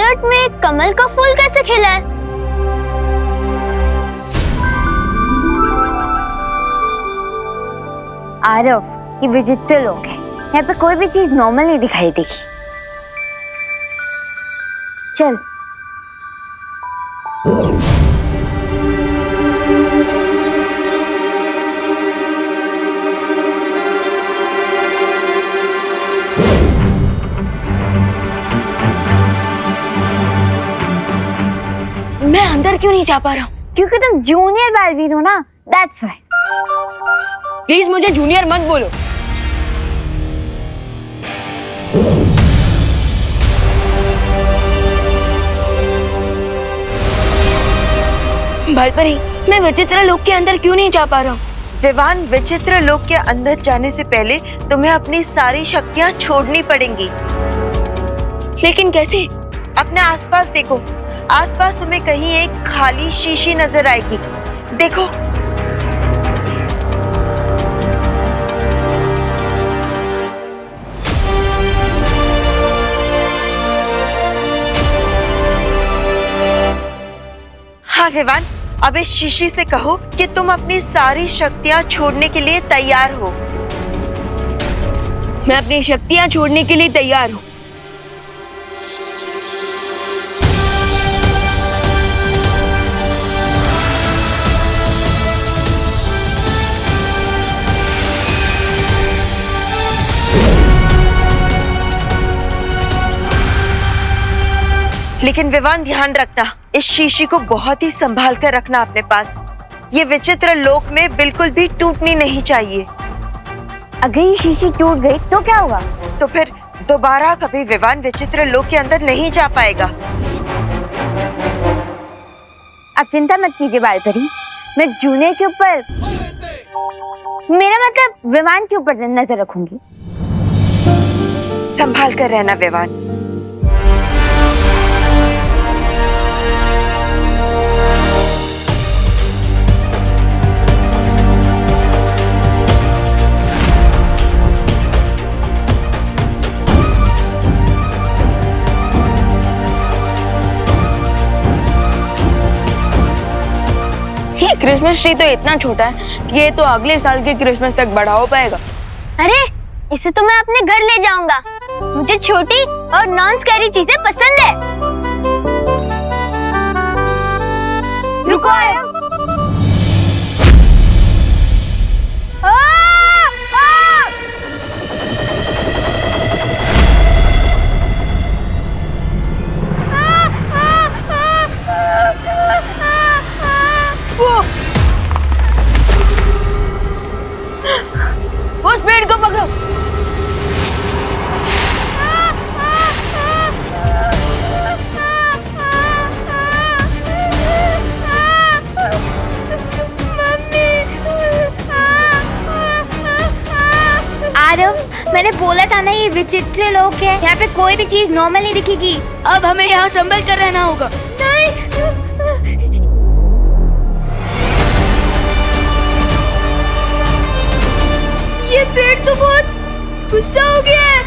Shirt में कमल का फूल कैसे खिला है? आरव, ये विचित्र लोग हैं। यहाँ पे कोई भी चीज नॉर्मल नहीं दिखाई देगी। चल। मैं अंदर क्यों नहीं जा पा रहा हूँ? क्योंकि तुम जूनियर बालवीर हो ना, दैट्स व्हाई। प्लीज मुझे जूनियर मत बोलो। भलपरी, मैं विचित्र लोक के अंदर क्यों नहीं जा पा रहा हूँ? विवान, विचित्र लोक के अंदर जाने से पहले तुम्हें अपनी सारी शक्तियाँ छोड़नी पड़ेंगी। लेकिन कैसे? अपने आसपास देखो, आसपास तुम्हें कहीं एक खाली शीशी नजर आएगी। देखो। हाँ विवान, अब इस शीशी से कहो कि तुम अपनी सारी शक्तियाँ छोड़ने के लिए तैयार हो। मैं अपनी शक्तियाँ छोड़ने के लिए तैयार हूँ। लेकिन विवान, ध्यान रखना, इस शीशी को बहुत ही संभाल कर रखना अपने पास। ये विचित्र लोक में बिल्कुल भी टूटनी नहीं चाहिए। अगर ये शीशी टूट गई तो क्या होगा? तो फिर दोबारा कभी विवान विचित्र लोक के अंदर नहीं जा पाएगा। अब चिंता मत कीजिए बालपरी, मैं जूनियर के ऊपर, मेरा मतलब विवान के ऊपर नजर रखूंगी। संभाल कर रहना विवान। क्रिसमस ट्री तो इतना छोटा है कि ये तो अगले साल के क्रिसमस तक बड़ा हो पाएगा। अरे, इसे तो मैं अपने घर ले जाऊंगा। मुझे छोटी और नॉन स्कैरी चीजें पसंद है। रुको। उस पेड़ को पकड़ो। आरव, मैंने बोला था ना ये विचित्र लोग है। यहाँ पे कोई भी चीज नॉर्मल नहीं दिखेगी। अब हमें यहाँ संभल कर रहना होगा। नहीं। ये पेड़ तो बहुत गुस्सा हो गया है।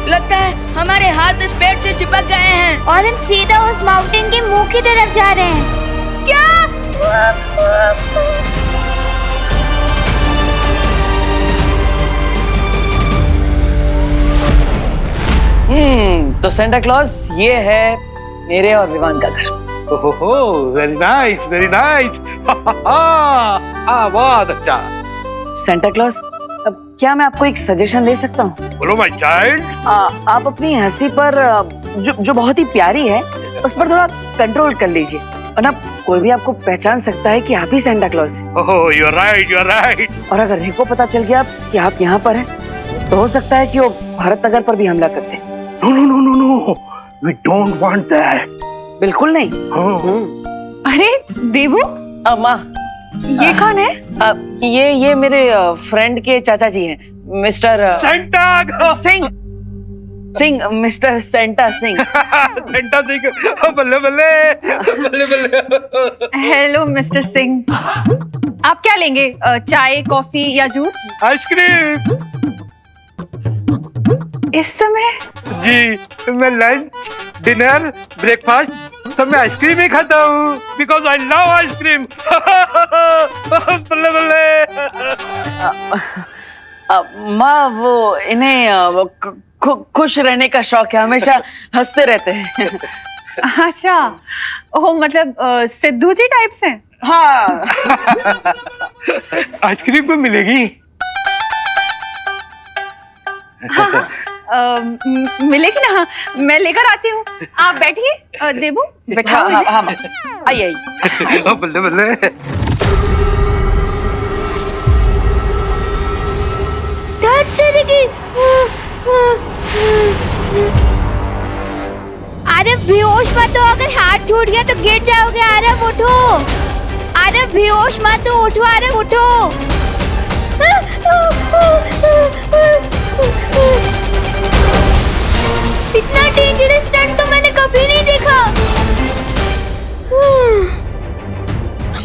लगता है हमारे हाथ इस पेड़ से चिपक गए हैं और हम सीधा उस माउंटेन के मुंह की तरफ जा रहे हैं। क्या? तो सेंटा क्लॉज, ये है मेरे और विवान का घर। ओहो, वेरी नाइस, वेरी नाइस। बहुत अच्छा। सेंटा क्लॉज, अब क्या मैं आपको एक सजेशन दे सकता हूँ? बोलो माय चाइल्ड। आप अपनी हंसी पर जो बहुत ही प्यारी है, उस पर थोड़ा कंट्रोल कर लीजिए, वरना कोई भी आपको पहचान सकता है कि आप ही सेंटा क्लॉज हैं। Oh, you are right, you are right. और अगर रिको पता चल गया कि आप यहाँ पर हैं, तो हो सकता है कि वो भारत नगर पर भी हमला करते हैं। No no no no no, we don't want that. बिल्कुल नहीं। अरे देवू, माँ, ये कौन है? ये मेरे फ्रेंड के चाचा जी हैं, mister Santa Singh, mister Santa Singh. Santa Singh, बल्ले बल्ले बल्ले बल्ले। हेलो मिस्टर सिंह, आप क्या लेंगे? चाय, कॉफी या जूस? आइसक्रीम। इस समय? जी, मैं लंच, डिनर, ब्रेकफास्ट सब मैं आइसक्रीम ही खाता हूँ बिकॉज आई लव आइसक्रीम। बल्ले बल्ले। माँ वो इन्हें खुश रहने का शौक है, हमेशा हंसते रहते हैं। अच्छा, ओह मतलब सिद्धू जी टाइप से? हाँ। आइसक्रीम को मिलेगी? मिलेगी ना, मैं लेकर आती हूँ। आप बैठिए, देबू बैठाओ। हाँ, हाँ, हाँ, आइए आइए। बल्ले बल्ले। अरे बेहोश मत हो, अगर हाथ टूट गया तो गिर जाओगे। आरव उठो, अरे बेहोश मत हो, उठो आरव उठो। इतना डेंजरस स्टंट तो मैंने कभी नहीं देखा।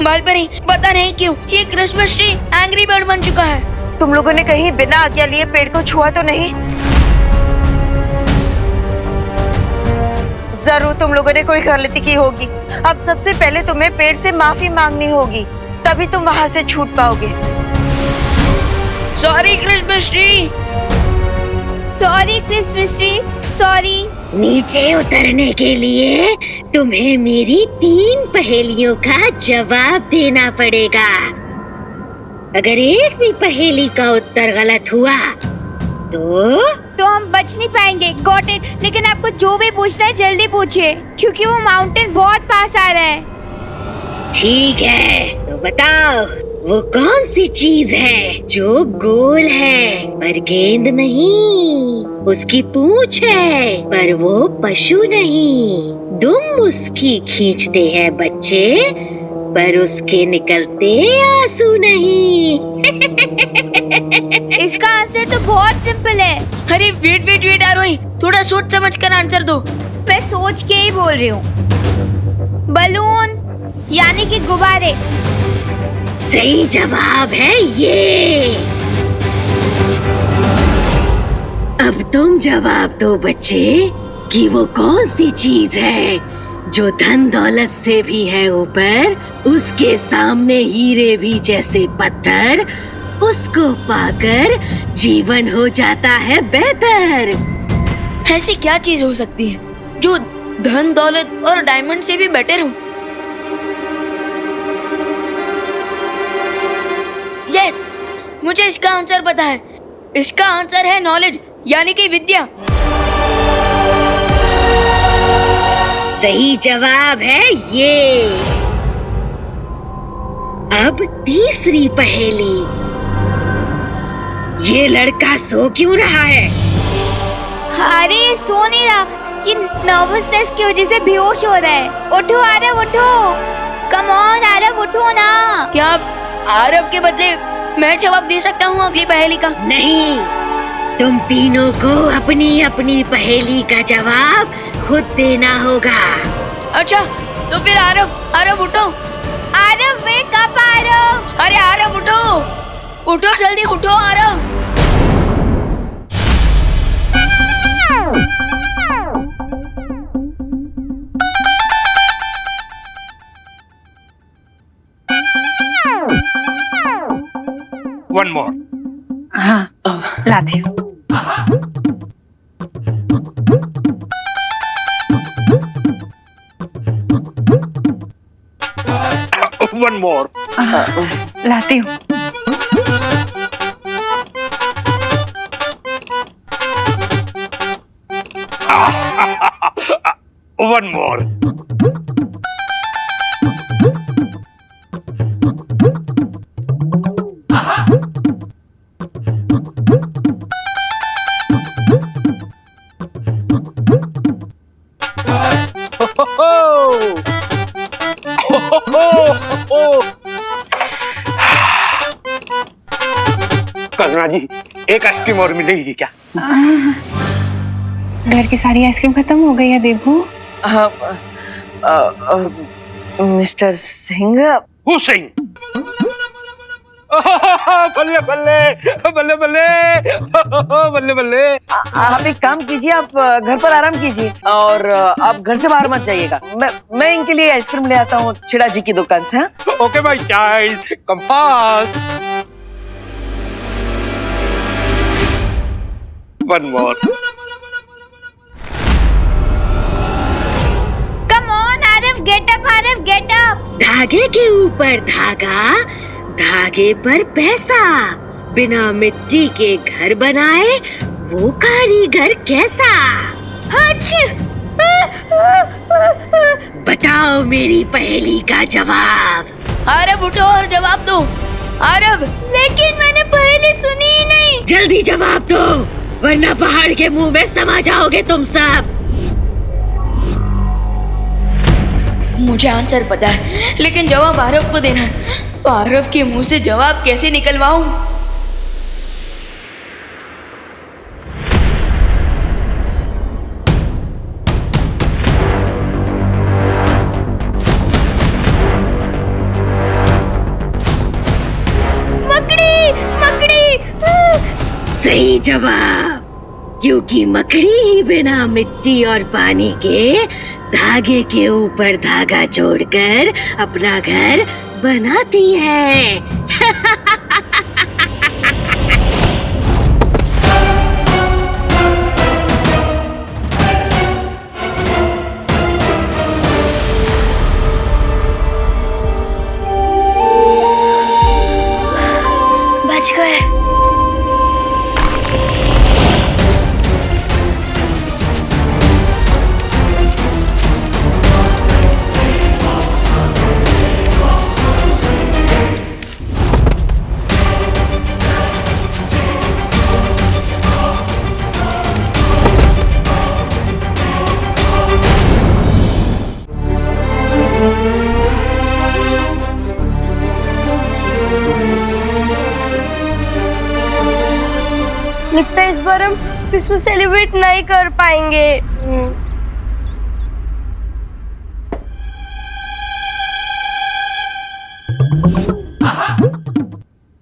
बालपरी, पता नहीं क्यों ये क्रिसमस ट्री एंग्री बर्ड बन चुका है। तुम लोगों ने कहीं बिना आज्ञा लिए पेड़ को छुआ तो नहीं? जरूर तुम लोगों ने कोई गलती की होगी। अब सबसे पहले तुम्हें पेड़ से माफी मांगनी होगी, तभी तुम वहाँ से छूट पाओगे। Sorry Christmas tree. Sorry Christmas tree, sorry. नीचे उतरने के लिए तुम्हें मेरी 3 पहेलियों का जवाब देना पड़ेगा। अगर एक भी पहेली का उत्तर गलत हुआ तो हम बच नहीं पाएंगे। Got it. लेकिन आपको जो भी पूछना है जल्दी पूछिए, क्योंकि वो माउंटेन बहुत पास आ रहा है। ठीक है, तो बताओ वो कौन सी चीज है जो गोल है पर गेंद नहीं, उसकी पूंछ है पर वो पशु नहीं, दुम उसकी खींचते हैं बच्चे पर उसके निकलते आंसू नहीं। इसका आंसर तो बहुत सिंपल है। अरे वेट आरोही, थोड़ा सोच समझ कर आंसर दो। मैं सोच के ही बोल रही हूँ। बलून यानी कि गुब्बारे। सही जवाब है ये। अब तुम जवाब दो बच्चे कि वो कौन सी चीज है जो धन दौलत से भी है ऊपर, उसके सामने हीरे भी जैसे पत्थर, उसको पाकर जीवन हो जाता है बेहतर। ऐसी क्या चीज हो सकती है जो धन दौलत और डायमंड से भी बेटर हो? यस, मुझे इसका आंसर पता है। इसका आंसर है नॉलेज यानी कि विद्या। सही जवाब है ये। अब तीसरी पहेली। ये लड़का सो क्यों रहा है? अरे सो नहीं रहा, ये नर्वसनेस की वजह से बेहोश हो रहा है। उठो आरव उठो, कम ऑन आरव उठो ना। क्या आरव के बदले मैं जवाब दे सकता हूँ अगली पहेली का? नहीं, तुम तीनों को अपनी अपनी पहेली का जवाब खुद देना होगा। अच्छा, तो फिर आरव उठो। Aarav wake up Aarav. अरे आरव उठो जल्दी उठो आरव। One more. हाँ, लाती हूँ। One more. लाती हूँ। One more. कंगना जी, एक आइसक्रीम और मिलेगी क्या? घर की सारी आइसक्रीम खत्म हो गई है देबू। मिस्टर सिंह, हुसैन, बल्ले बल्ले बल्ले बल्ले बल्ले बल्ले। आप एक काम कीजिए, आप घर पर आराम कीजिए और आप घर से बाहर मत जाइएगा। मैं इनके लिए आइसक्रीम ले आता हूँ छिड़ा जी की दुकान से। हाँ? Okay my child, come fast. One more. Come on Aarav, get up Aarav, get up. धागे के ऊपर धागा, धागे पर पैसा। बिना मिट्टी के घर बनाए वो कारीगर कैसा? बताओ मेरी पहेली का जवाब। आरव उठो और जवाब दो। आरव, लेकिन मैंने पहले सुनी ही नहीं। जल्दी जवाब दो, वरना पहाड़ के मुंह में समा जाओगे तुम सब। मुझे आंसर पता है, लेकिन जवाब आरव को देना है। आरव के मुंह से जवाब कैसे निकलवाऊं? मकड़ी, मकड़ी। सही जवाब, क्योंकि मकड़ी ही बिना मिट्टी और पानी के धागे के ऊपर धागा जोड़कर अपना घर बनाती है। बच गए। लगता है इस बार हम क्रिसमस सेलिब्रेट नहीं कर पाएंगे।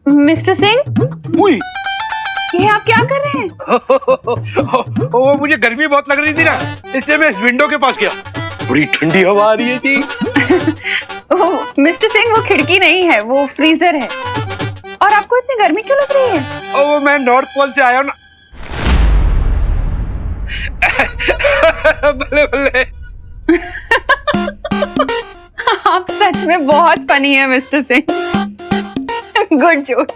मिस्टर सिंह, उई, ये आप क्या कर रहे हैं? वो मुझे गर्मी बहुत लग रही थी ना, इसलिए मैं इस विंडो के पास गया। बड़ी ठंडी हवा आ रही है जी। मिस्टर सिंह, वो खिड़की नहीं है, वो फ्रीजर है। और आपको इतनी गर्मी क्यों लग रही है? वो मैं नॉर्थ पोल से आया हूँ ना। बल्ले बल्ले। आप सच में बहुत फनी है मिस्टर सिंह। Good joke.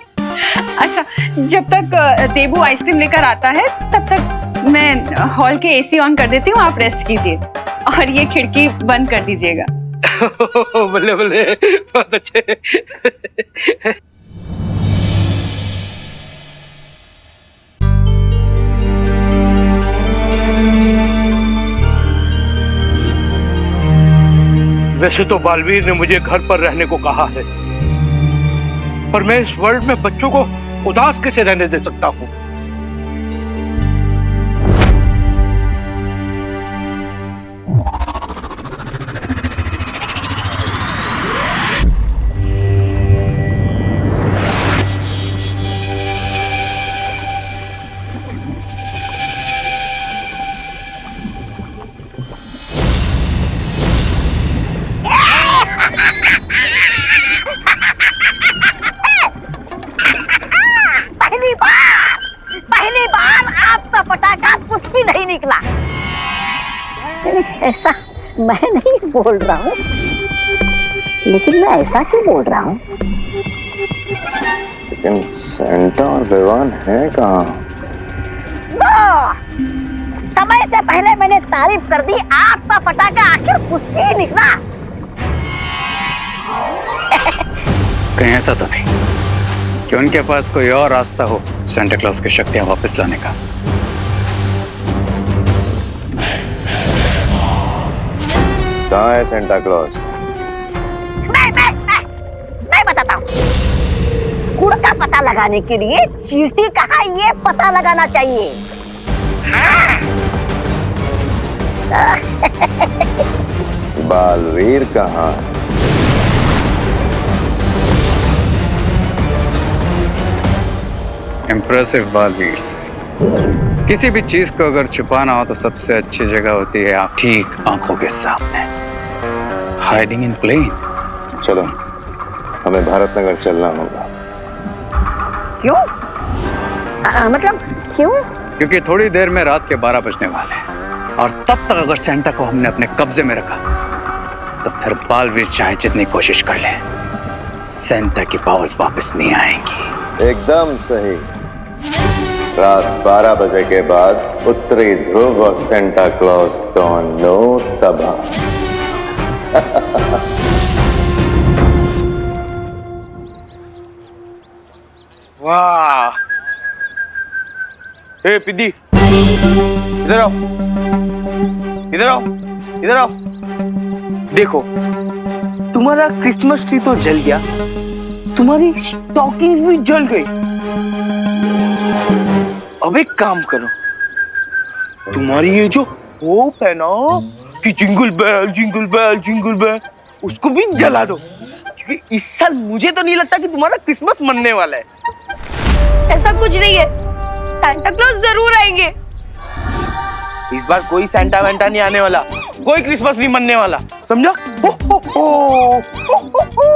अच्छा, जब तक देबू आइसक्रीम लेकर आता है तब तक मैं हॉल के एसी ऑन कर देती हूँ, आप रेस्ट कीजिए और ये खिड़की बंद कर दीजिएगा। बल्ले बल्ले, बहुत अच्छे। वैसे तो बालवीर ने मुझे घर पर रहने को कहा है, पर मैं इस वर्ल्ड में बच्चों को उदास कैसे रहने दे सकता हूँ? पहली बार आपका पटाखा कुछ भी नहीं निकला। ऐसा मैं नहीं बोल रहा हूँ, लेकिन मैं ऐसा क्यों बोल रहा हूँ? लेकिन सेंटा और विवान है कहाँ? समय से पहले मैंने तारीफ कर दी, आपका पटाखा आखिर कुछ भी निकला। कहीं ऐसा तो नहीं कि उनके पास कोई और रास्ता हो सेंटा क्लॉज की शक्तियां वापस लाने का? कहाँ है सेंटा क्लॉज? मैं बताता हूँ। गुड़ का पता लगाने के लिए चींटी कहाँ, ये पता लगाना चाहिए। बालवीर कहाँ? इम्प्रेसिव बालवीर से। किसी भी चीज को अगर छुपाना हो तो सबसे अच्छी जगह होती है ठीक आंखों के सामने, हाइडिंग इन प्लेन। चलो, हमें भारतनगर चलना होगा। क्यों? मतलब क्यों? क्योंकि थोड़ी देर में रात के 12 बजने वाले हैं और तब तक अगर सेंटा को हमने अपने कब्जे में रखा तो फिर बालवीर चाहे जितनी कोशिश कर ले, सेंटा की पावर्स वापस नहीं आएंगी। एकदम सही। रात 12 बजे के बाद उत्तरी ध्रुव और सेंटा क्लॉज दोनों तबाह। वाह! ए पिद्दी, इधर आओ, इधर आओ, इधर आओ। देखो, तुम्हारा क्रिसमस ट्री तो जल गया, तुम्हारी स्टॉकिंग भी जल गई। अब एक काम करो, तुम्हारी ये जो होप है ना कि jingle bell jingle bell jingle bell, उसको भी जला दो, क्योंकि इस साल मुझे तो नहीं लगता कि तुम्हारा क्रिसमस मनने वाला है। ऐसा कुछ नहीं है, सांता क्लॉज जरूर आएंगे। इस बार कोई सैंटा वैंटा नहीं आने वाला, कोई क्रिसमस नहीं मनने वाला, समझा? हो, हो, हो, हो, हो, हो।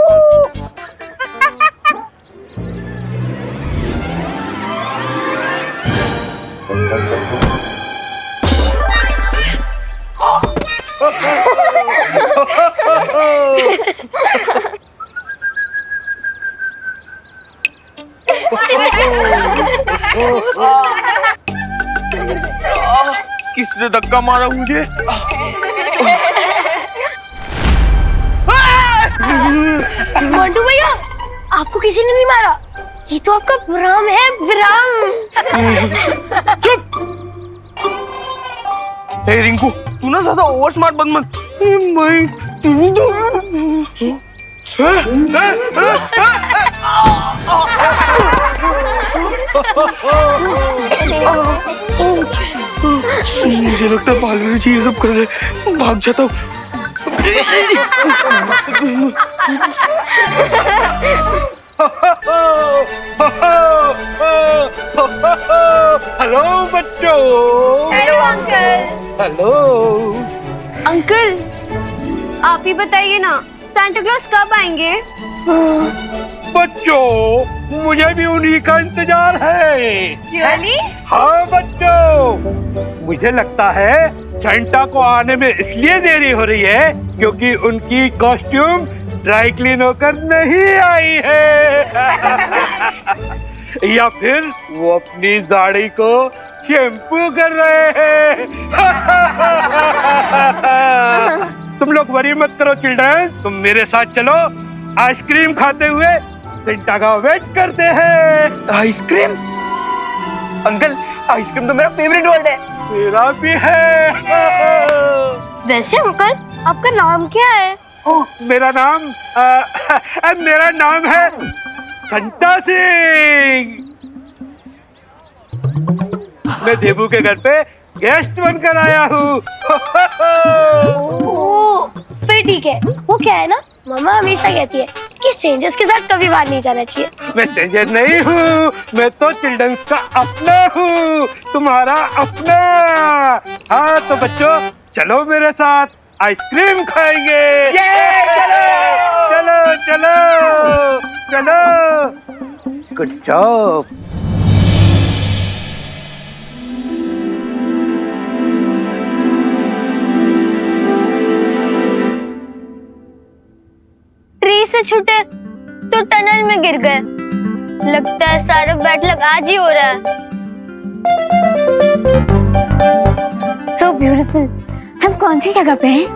किसने धक्का मारा मुझे? मंटू भैया, आपको किसी ने नहीं मारा, ये तो आपका भ्रम है, भ्रम। हे रिंकू, तू ना ज्यादा ओवर स्मार्ट बन मत। मुझे लगता है बालवीर जी ये सब कर रहे, भाग जाता हूँ। हेलो बच्चों। Hello uncle. हेलो अंकल, आप ही बताइए ना, सांता क्लॉज कब आएंगे? बच्चों, मुझे भी उन्हीं का इंतजार है। रियली? हाँ बच्चों, मुझे लगता है सेंटा को आने में इसलिए देरी हो रही है क्योंकि उनकी कॉस्ट्यूम ड्राई क्लीन होकर नहीं आई है। या फिर वो अपनी दाढ़ी को शैम्पू कर रहे हैं। तुम लोग वरी मत करो चिल्ड्रन, तुम मेरे साथ चलो, आइसक्रीम खाते हुए सेंटा का वेट करते हैं। आइसक्रीम? अंकल, आइसक्रीम तो मेरा फेवरेट वर्ड है। मेरा भी है। वैसे अंकल, आपका नाम क्या है? ओह, मेरा नाम है संता सिंह। मैं देबू के घर पे गेस्ट बनकर आया हूँ। ओह, फिर ठीक है। वो क्या है ना, मम्मा हमेशा कहती है कि स्ट्रेंजर्स के साथ कभी बाहर नहीं जाना चाहिए। मैं स्ट्रेंजर नहीं हूँ, मैं तो चिल्ड्रंस का अपना हूँ, तुम्हारा अपना। हाँ तो बच्चों, चलो मेरे साथ, आइसक्रीम खाएंगे। चलो चलो चलो। Good job. ट्री से छूटे तो टनल में गिर गए। लगता है सारा बैड लक आज ही हो रहा है। So beautiful। हम कौन सी जगह पे हैं?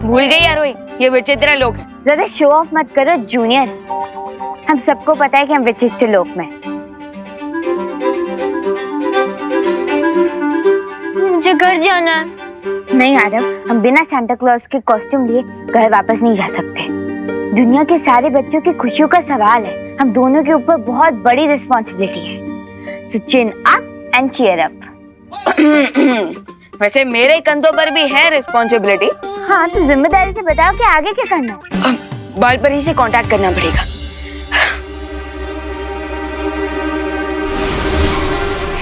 भूल गई यार, ये विचित्र लोग हैं। ज्यादा शो ऑफ मत करो जूनियर, हम सबको पता है कि हम विचित्र लोक में। मुझे घर जाना है। नहीं आरव, हम बिना सांता क्लॉज के कॉस्ट्यूम लिए घर वापस नहीं जा सकते। दुनिया के सारे बच्चों की खुशियों का सवाल है, हम दोनों के ऊपर बहुत बड़ी रिस्पॉन्सिबिलिटी है। So chin up and cheer up। वैसे मेरे कंधों पर भी है रिस्पॉन्सिबिलिटी। हाँ तो जिम्मेदारी से बताओ कि आगे क्या करना है। बाल पर ही से कांटेक्ट करना पड़ेगा।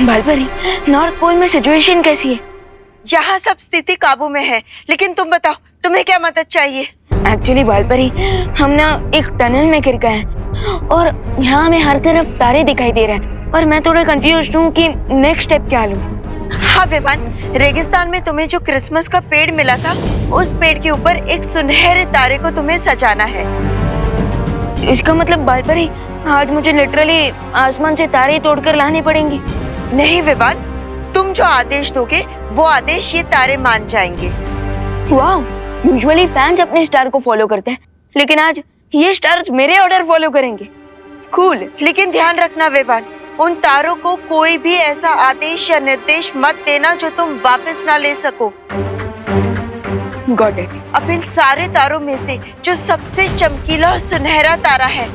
बालपरी, नॉर्थ पोल में सिचुएशन कैसी है? यहाँ सब स्थिति काबू में है, लेकिन तुम बताओ तुम्हें क्या मदद चाहिए? एक्चुअली बालपरी, हम ना एक टनल में गिर गए हैं और यहाँ हमें हर तरफ तारे दिखाई दे रहे हैं और मैं थोड़ा कंफ्यूज हूँ कि नेक्स्ट स्टेप क्या लूँ। हाँ विवान, रेगिस्तान में तुम्हें जो क्रिसमस का पेड़ मिला था, उस पेड़ के ऊपर एक सुनहरे तारे को तुम्हें सजाना है। इसका मतलब बालपरी, आज मुझे लिटरली आसमान से तारे तोड़कर लाने पड़ेंगे? नहीं विवान, तुम जो आदेश दोगे वो आदेश ये तारे मान जाएंगे। वाह, यूजुअली फैंस अपने स्टार को फॉलो करते हैं, लेकिन आज ये स्टार्स मेरे ऑर्डर फॉलो करेंगे। कूल। लेकिन ध्यान रखना विवान, उन तारों को कोई भी ऐसा आदेश या निर्देश मत देना जो तुम वापस ना ले सको। Got it. अब इन सारे तारों में से जो सबसे चमकीला और सुनहरा तारा है,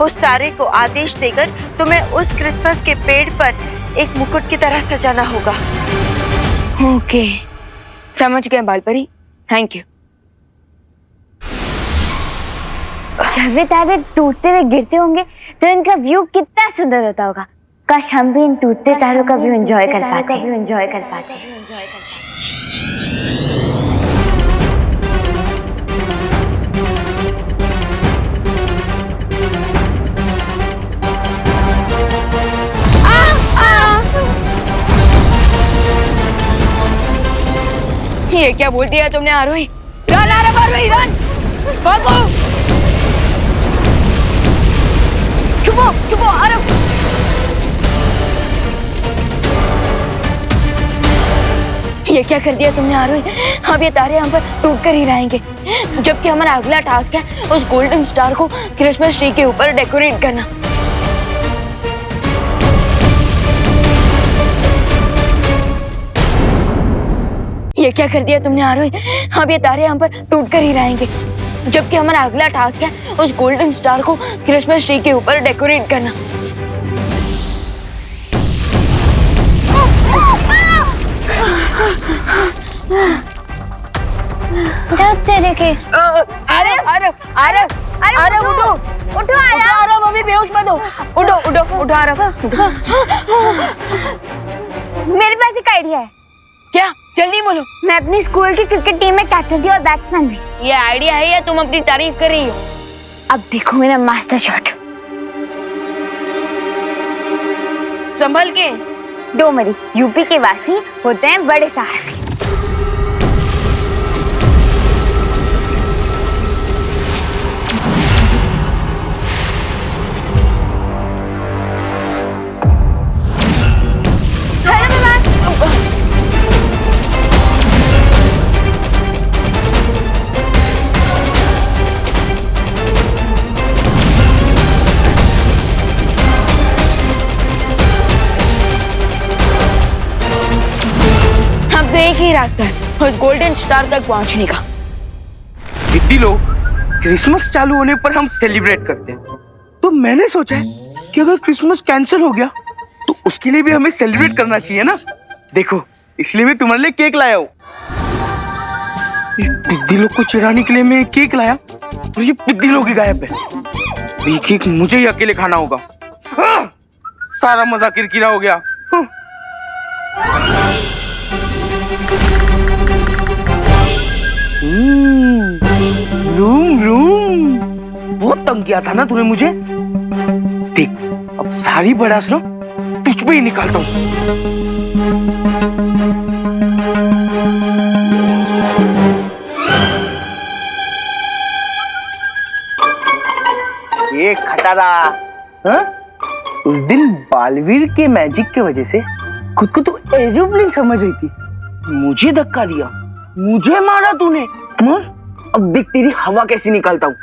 उस तारे को आदेश देकर तुम्हें उस क्रिसमस के पेड़ पर एक मुकुट की तरह सजाना होगा। ओके, समझ गए बालपरी, थैंक यू। जब ये तारे टूटते हुए गिरते होंगे तो इनका व्यू कितना सुंदर होता होगा। काश हम भी इन टूटते तारों का व्यू एंजॉय कर पाते। ये क्या बोल दिया तुमने आरोही? रन आरोही, रन! भागो! छुपो आरोही! ये क्या कर दिया तुमने आरोही? अब ये तारे हम पर टूट कर ही रहेंगे, जबकि हमारा अगला टास्क है उस गोल्डन स्टार को क्रिसमस ट्री के ऊपर डेकोरेट करना। ये क्या कर दिया तुमने आरोही? अब ये तारे हम पर टूट कर ही रहेंगे, जबकि हमारा अगला टास्क है उस गोल्डन स्टार को क्रिसमस ट्री के ऊपर डेकोरेट करना। तेरे के अरे उठो आरव, अभी बेहोश मत हो। उठो आरव। मेरे पास एक आइडिया है। क्या? जल्दी बोलो। मैं अपनी स्कूल की क्रिकेट टीम में कैप्टन थी और बैट्समैन भी। ये आइडिया है या तुम अपनी तारीफ कर रही हो? अब देखो मेरा मास्टर शॉट। संभल के। डोमरी, यूपी के वासी होते हैं बड़े साहसी। एक ही रास्ता है उस गोल्डन स्टार तक पहुंचने का। दीदी लोग, क्रिसमस चालू होने पर हम सेलिब्रेट करते हैं, तो मैंने सोचा है कि अगर क्रिसमस कैंसिल हो गया तो उसके लिए भी हमें सेलिब्रेट करना चाहिए ना। देखो, इसलिए मैं तुम्हारे लिए केक लाया हूँ। दीदी लोग को चिढ़ाने के लिए मैं केक लाया और ये दीदी लोग ही गायब है। ये केक मुझे ही अकेले खाना होगा। सारा मजा किरकिरा हो गया। रूम बहुत तंग किया था ना तूने मुझे। देख, अब सारी बड़ास ना तुझ पे ही निकालता हूँ। ये खटारा, हाँ? उस दिन बालवीर के मैजिक के वजह से खुद को तू एरोप्लेन समझ रही थी, मुझे धक्का दिया, मुझे मारा तूने। अब देख तेरी हवा कैसी निकालता हूँ।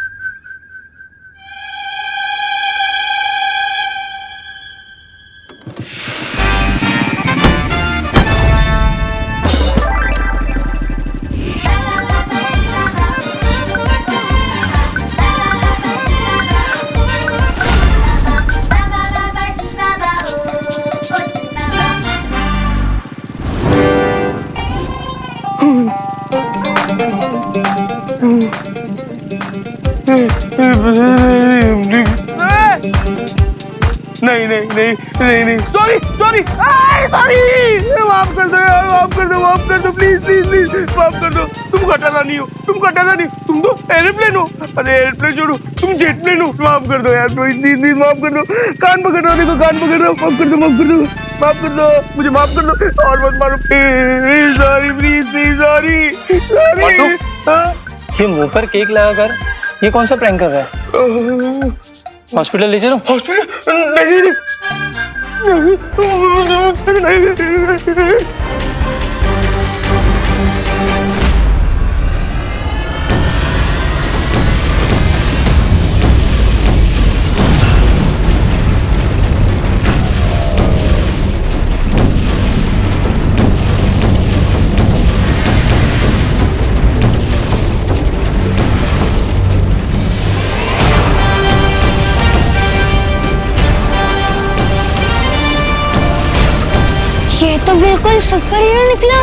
नहीं नहीं नहीं नहीं नहीं सॉरी सॉरी सॉरी, माफ कर दो यार, माफ कर दो, माफ कर दो, प्लीज प्लीज प्लीज माफ कर दो। तुम घटाना नहीं हो, तुम घटाना नहीं, तुम तो एरोप्लेन हो। अरे एरोप्लेन छोड़ो, तुम जेट प्लेन हो। माफ कर दो यार, प्लीज प्लीज प्लीज माफ कर दो। कान पकड़ रहा, देखो कान पकड़ रहा, माफ कर दो, माफ कर दो, माफ कर दो, मुझे माफ कर दो और मत मारो please, sorry please please, sorry sorry. ये मुंह पर केक लगाकर ये कौन सा प्रैंक कर रहा है? हॉस्पिटल ले चलो। हॉस्पिटल नहीं नहीं। ये तो बिल्कुल सुपर हीरो निकला।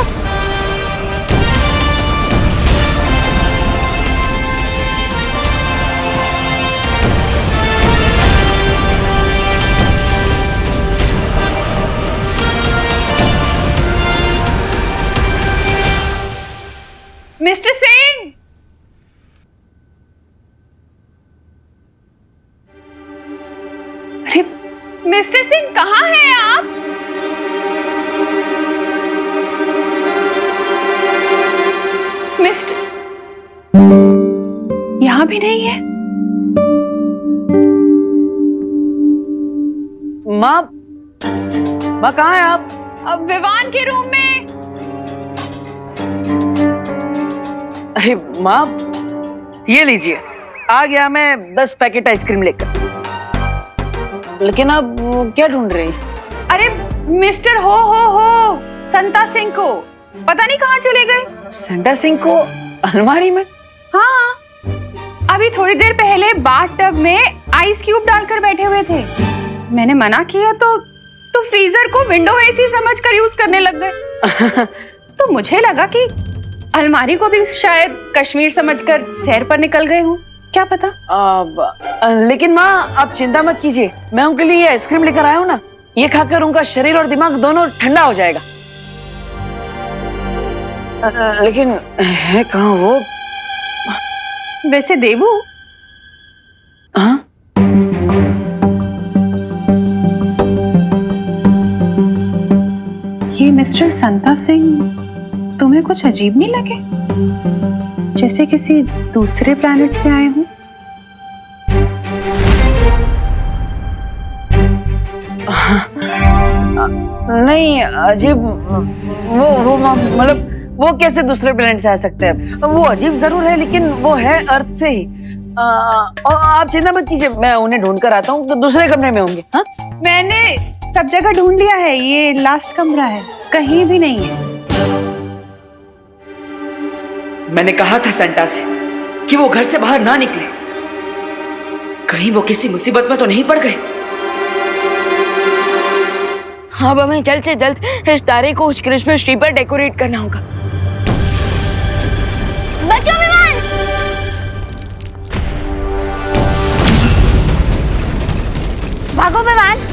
मिस्टर सिंह, अरे मिस्टर सिंह कहाँ हैं आप? मिस्टर यहाँ भी नहीं है। माँ, माँ कहाँ है आप? अब विवान के रूम में। अरे माँ, ये लीजिए, आ गया मैं 10 पैकेट आइसक्रीम लेकर। लेकिन आप क्या ढूंढ रही? अरे मिस्टर हो संता सिंह को पता नहीं कहाँ चले गए। सेंटा सिंह को अलमारी में? हाँ, अभी थोड़ी देर पहले बाथ टब में आइस क्यूब डालकर बैठे हुए थे। मैंने मना किया तो फ्रीजर को विंडो एसी समझकर यूज करने लग गए। तो मुझे लगा कि अलमारी को भी शायद कश्मीर समझकर सैर पर निकल गए हूँ, क्या पता। लेकिन माँ आप चिंता मत कीजिए, मैं उनके लिए आइसक्रीम लेकर आया हूँ ना। ये खाकर उनका शरीर और दिमाग दोनों ठंडा हो जाएगा। लेकिन है कहाँ वो? वैसे देवू, हाँ? ये मिस्टर संता सिंह तुम्हें कुछ अजीब नहीं लगे? जैसे किसी दूसरे प्लैनेट से आए हूँ। नहीं अजीब, वो मतलब वो कैसे दूसरे प्लेनेट से आ सकते हैं? वो अजीब जरूर है लेकिन वो है अर्थ से ही। और आप चिंता मत कीजिए, मैं उन्हें ढूंढ कर आता हूँ, तो दूसरे कमरे में होंगे। हाँ, मैंने सब जगह ढूंढ लिया है, ये लास्ट कमरा है, कहीं भी नहीं है। मैंने कहा था सेंटा से कि वो घर से बाहर ना निकले, कहीं वो किसी मुसीबत में तो नहीं पड़ गए। अब हमें जल्द से जल्द इस तारे को उस क्रिसमस ट्री पर डेकोरेट करना होगा। बचो विमान! भागो विमान!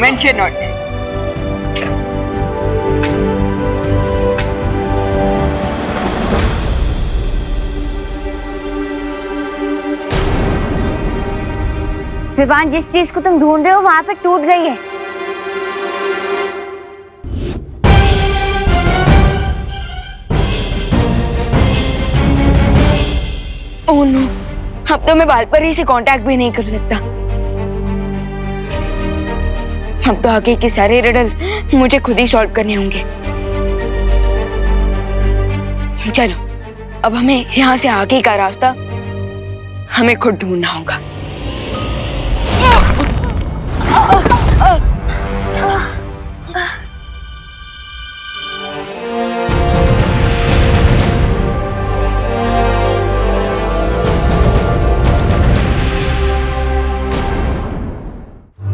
Mention not. विवान, जिस चीज को तुम ढूंढ रहे हो वहां पे टूट गई है। ओह नो, अब तो मैं बालपरी से कांटेक्ट भी नहीं कर सकता। अब तो आगे के सारे रिडल मुझे खुद ही सॉल्व करने होंगे। चलो अब हमें यहाँ से आगे का रास्ता हमें खुद ढूंढना होगा।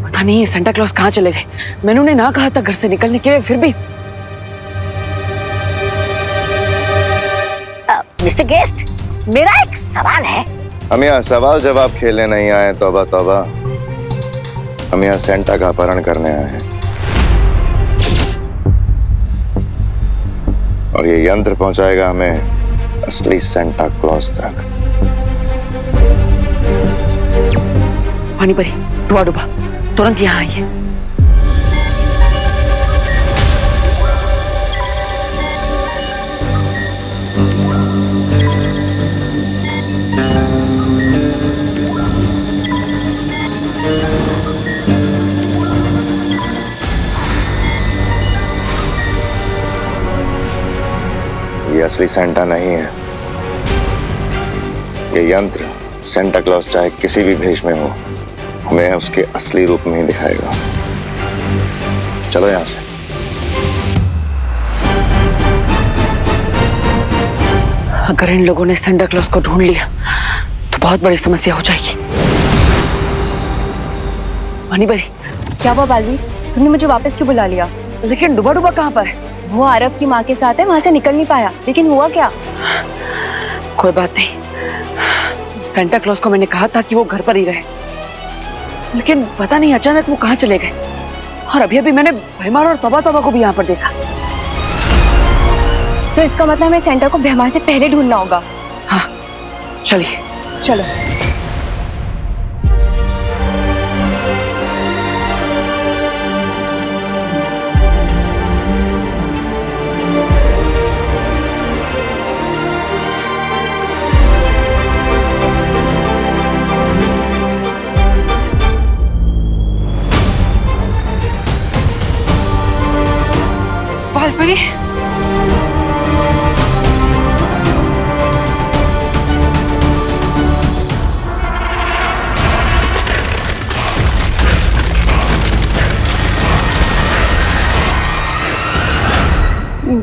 पता नहीं ये सेंटा क्लॉज कहाँ चले गए। मैंने उन्हें ना कहा था घर से निकलने के लिए, फिर भी। मिस्टर गेस्ट, मेरा एक सवाल है। हम यहाँ सवाल जवाब खेलने नहीं आए, तौबा तौबा। हम यहाँ सेंटा का अपहरण करने आए हैं और ये यंत्र पहुंचाएगा हमें असली सेंटा क्लॉज तक। पानी परी, डुबा डुबा, तुरंत यहाँ आइए। ये असली सेंटा नहीं है। ये यंत्र सेंटा क्लॉज चाहे किसी भी भेष में हो, हमें उसके असली रूप में ही दिखाएगा। चलो यहां से। अगर इन लोगों ने सेंटा क्लॉज को ढूंढ लिया तो बहुत बड़ी समस्या हो जाएगी। पानी परी, क्या हुआ बालवीर, तुमने मुझे वापस क्यों बुला लिया? लेकिन डुबा डुबा कहाँ पर है? वो आरव की माँ के साथ है, वहां से निकल नहीं पाया। लेकिन हुआ क्या? कोई बात नहीं, सेंटा क्लॉज को मैंने कहा था कि वो घर पर ही रहे, लेकिन पता नहीं अचानक वो कहाँ चले गए। और अभी अभी मैंने भैमार और तबा तबा को भी यहाँ पर देखा। तो इसका मतलब हमें सेंटा को भैमार से पहले ढूंढना होगा। हाँ, चलिए। चलो। बालपरी,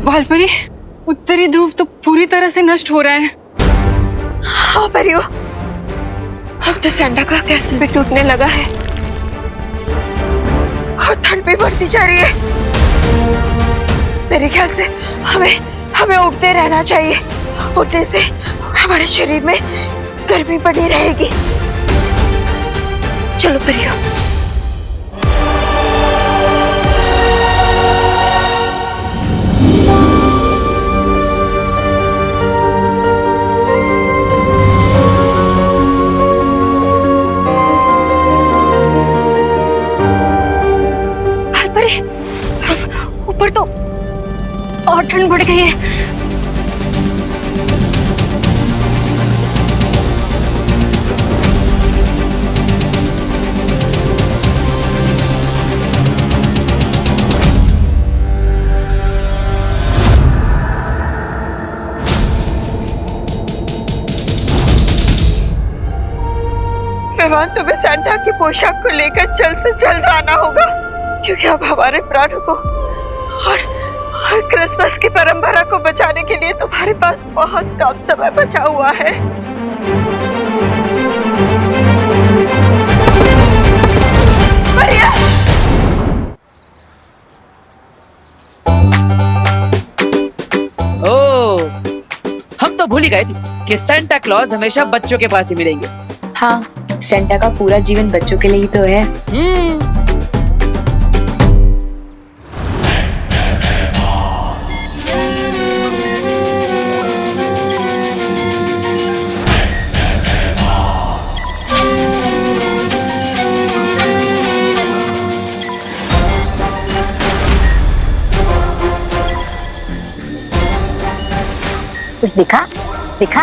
बालपरी, उत्तरी ध्रुव तो पूरी तरह से नष्ट हो रहा है। हाँ परियो, अब तो सेंटा का कैसल भी टूटने लगा है और ठंड भी बढ़ती जा रही है। मेरे ख्याल से हमें उठते रहना चाहिए। उठने से हमारे शरीर में गर्मी बनी रहेगी। चलो परियो। ऊपर तो और ठंड बढ़ गई है। मेहमान, तुम्हें सेंटा की पोशाक को लेकर जल्द से जल्द आना होगा, क्योंकि अब हमारे प्राणों को और क्रिसमस की परंपरा को बचाने के लिए तुम्हारे पास बहुत कम समय बचा हुआ है। मरिया! ओह, हम तो भूल ही गए थे कि सेंटा क्लॉज हमेशा बच्चों के पास ही मिलेंगे। हाँ, सेंटा का पूरा जीवन बच्चों के लिए ही तो है। कुछ दिखा? दिखा?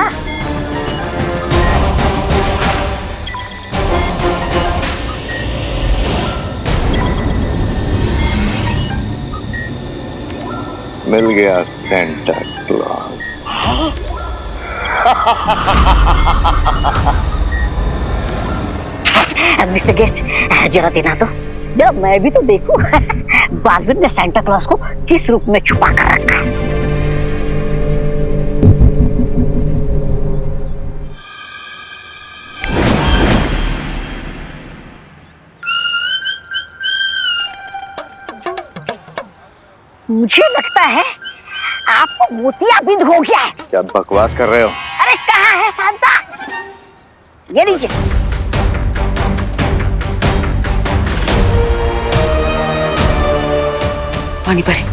मिल गया सेंटा क्लॉज। मिस्टर गेस्ट, जरा देना तो, जरा मैं भी तो देखूं। बालवीर ने सांता क्लॉज को किस रूप में छुपा कर रखा है। मुझे लगता है आपको मोतियाबिंद हो गया है। क्या बकवास कर रहे हो? अरे कहाँ है सांता? ये लीजिए। पानी परे,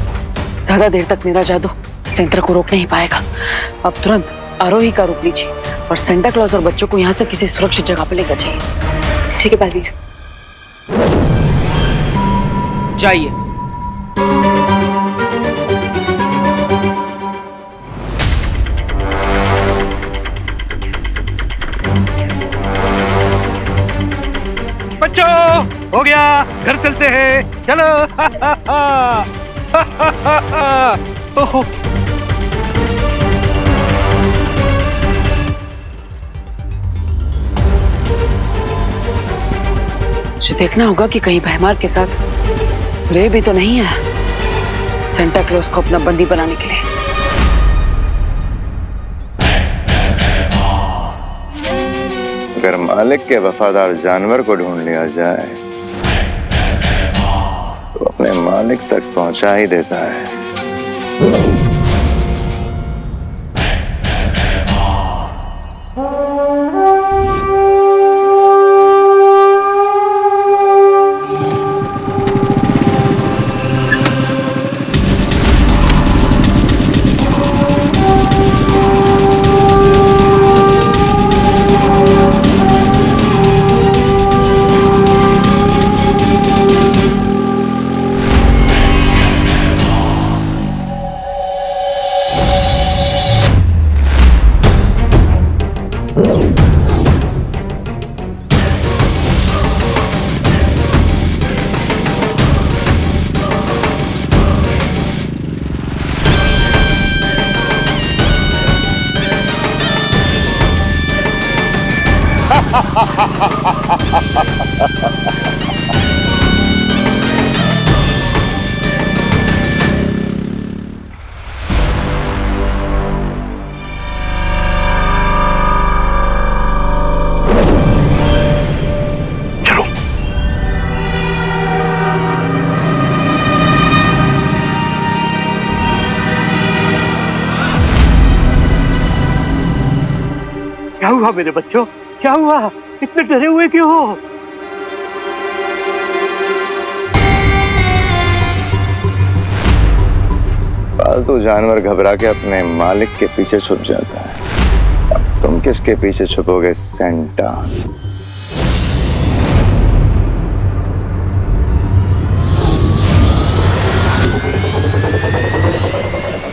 ज्यादा देर तक मेरा जादू सेंटर को रोक नहीं पाएगा। अब तुरंत आरोही का रूप लीजिए और सेंटा क्लॉज और बच्चों को यहाँ से किसी सुरक्षित जगह पर लेकर जाइए। ठीक है बालवीर। जाइए। बच्चों, हो गया, घर चलते हैं, चलो। ओहो, मुझे देखना होगा कि कहीं भैमार के साथ रे भी तो नहीं है सेंटा क्लॉज को अपना बंदी बनाने के लिए। अगर मालिक के वफादार जानवर को ढूंढ लिया जाए तो अपने मालिक तक पहुंचा ही देता है। क्या हुआ मेरे बच्चों? क्या हुआ? इतने डरे हुए क्यों हो? पालतू जानवर घबरा के अपने मालिक के पीछे छुप जाता है। अब तुम किसके पीछे छुपोगे सेंटा?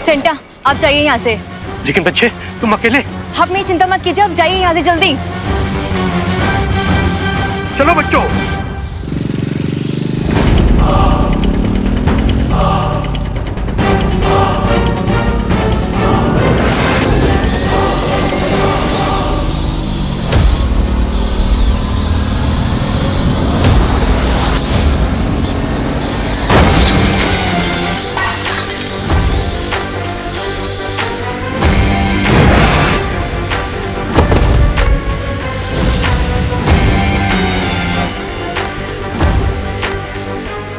सेंटा, आप जाइए यहाँ से। लेकिन बच्चे, तुम अकेले? आप मेरी चिंता मत कीजिए, आप जाइए यहाँ से जल्दी। चलो बच्चों।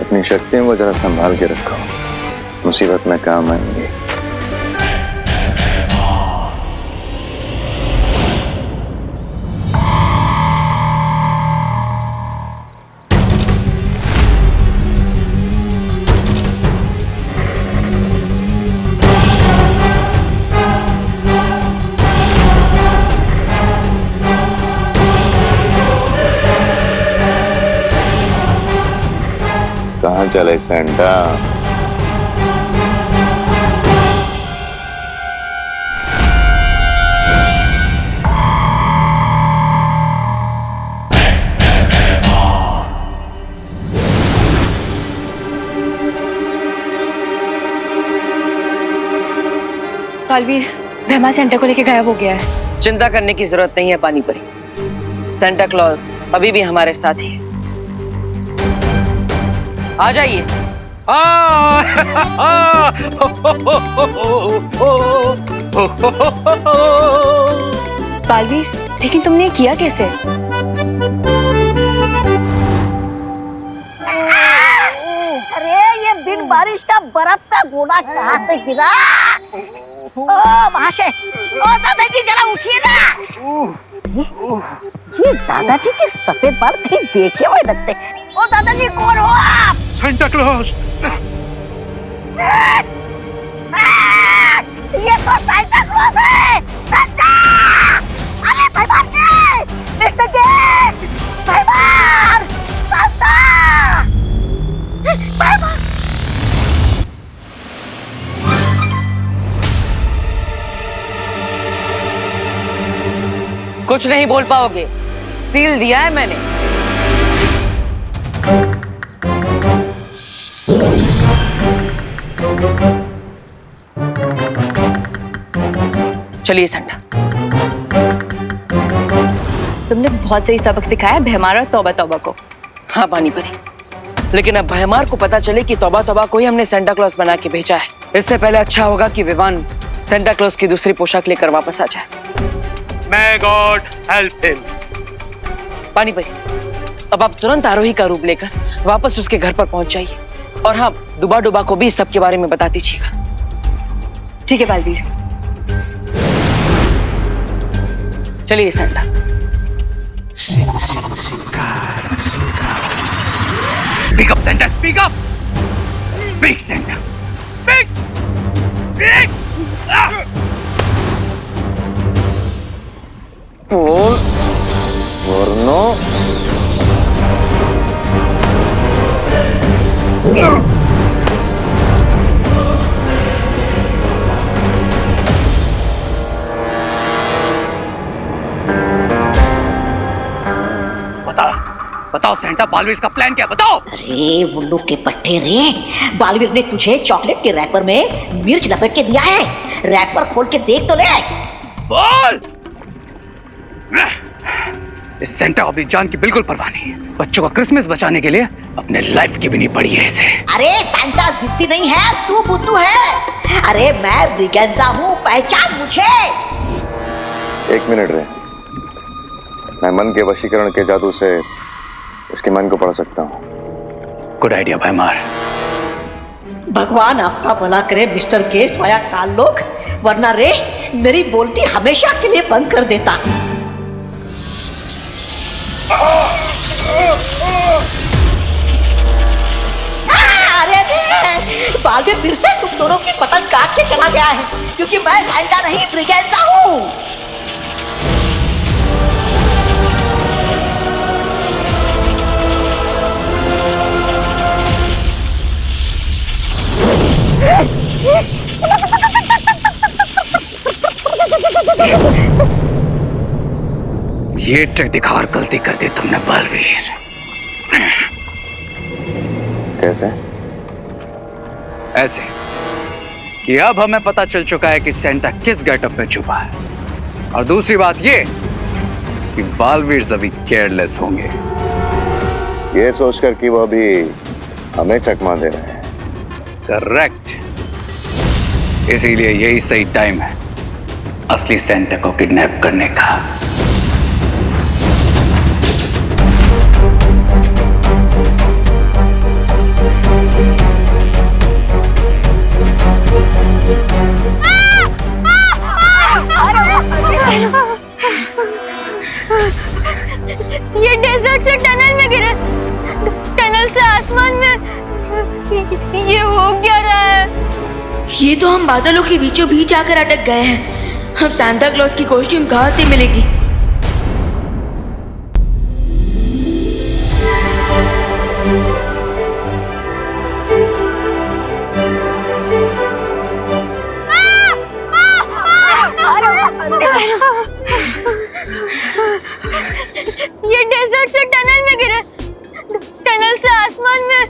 अपनी शक्तियों को जरा संभाल के रखो, मुसीबत में काम आएंगे। कहाँ चले सेंटा? बालवीर, भैमा सेंटा को लेके गायब हो गया है। चिंता करने की जरूरत नहीं है पानी परी। सेंटा क्लॉज अभी भी हमारे साथ ही है। आ जाइए। बालवीर, लेकिन तुमने किया कैसे? अरे ये बिन बारिश का बर्फ का गोला कहाँ से गिरा? ओ महाशय, ओ दादाजी जरा उठिए ना। ये दादाजी के सफेद बाल कहीं देखे हुए लगते। ओ दादाजी कौन हो आप? Santa Claus. ये तो सेंटा क्लॉज है। सेंटा! अरे भाई बार मिस्टर गेस्ट, भाई बार, सेंटा! भाई बार। कुछ नहीं बोल पाओगे, सील दिया है मैंने। चलिए सेंटा। तुमने बहुत सही सबक सिखाया भैमार और तौबा तौबा को। हाँ पानी परी, लेकिन अब भैमार को पता चले कि तौबा तौबा को ही हमने सेंटा क्लॉज बना के भेजा है। इससे पहले अच्छा होगा कि विवान सेंटा क्लॉज की दूसरी पोशाक लेकर वापस आ जाए। May God help him. पानी परी, अब आप तुरंत आरोही का रूप लेकर वापस उसके घर पर पहुंच जाइए। और हाँ, डुबा डुबा को भी इस सब के बारे में बता दीजिएगा। ठीक है बालवीर। चलिए Santa. Speak up, Santa. Speak up. Speak, Santa. Speak. Speak. वरनो बताओ सेंटा, बालवीर का प्लान क्या? बताओ। अरे उल्लू के पट्टे रे, बालवीर ने तुझे चॉकलेट के रैपर में मिर्च लपेट के दिया है। रैपर खोल के देख तो ले। बोल। इस सेंटा को अपनी जान की बिल्कुल परवाह नहीं है। बच्चों का क्रिसमस बचाने के लिए अपने लाइफ की भी नहीं पड़ी है इसे। अरे सेंटा जिद्दी नहीं है, तू बुद्धू है। अरे मैं ब्रिगेंजा हूँ, पहचान मुझे। एक मिनट रे, मैं मन के वशीकरण के जादू से इसके मन को पढ़ सकता हूँ। गुड आइडिया भैमार। भगवान आपका भला करे मिस्टर गेस्ट वाया काल लोग, वरना रे मेरी बोलती हमेशा के लिए बंद कर देता। अरे बालवीर फिर से तुम दोनों की पतंग काट के चला गया है, क्योंकि मैं सेंटा नहीं ब्रिगेंजा हूँ। ये ट्रिक दिखा और गलती कर दी तुमने बालवीर। कैसे? ऐसे कि अब हमें पता चल चुका है कि सेंटा किस गेटअप में छुपा है, और दूसरी बात ये कि बालवीर अभी केयरलेस होंगे। ये सोचकर कि वो अभी हमें चकमा दे रहे हैं। करेक्ट। इसीलिए यही सही टाइम है असली सेंटा को किडनैप करने का। ये डेजर्ट से टनल में गिरे, टनल से आसमान में। ये हो क्या रहा है? ये तो हम बादलों के बीचों बीच आकर अटक गए हैं। हम सांता क्लॉज की कॉस्ट्यूम कहाँ से मिलेगी? ये डेजर्ट से टनल में गिरे, टनल से आसमान में।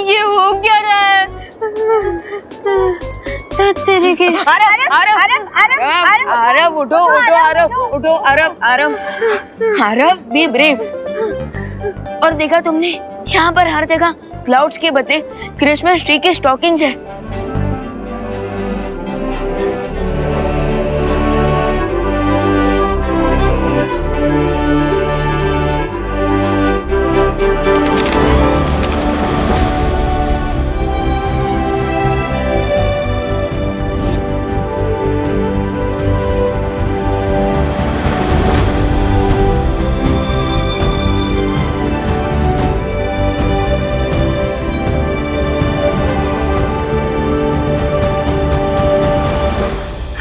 ये हो क्या रहा है? तेरे के आरव उठो उठो आरव उठो आरव आरव बी ब्रेव। और देखा तुमने, यहाँ पर हर जगह क्लाउड्स के बदले क्रिसमस ट्री के स्टॉकिंग्स है।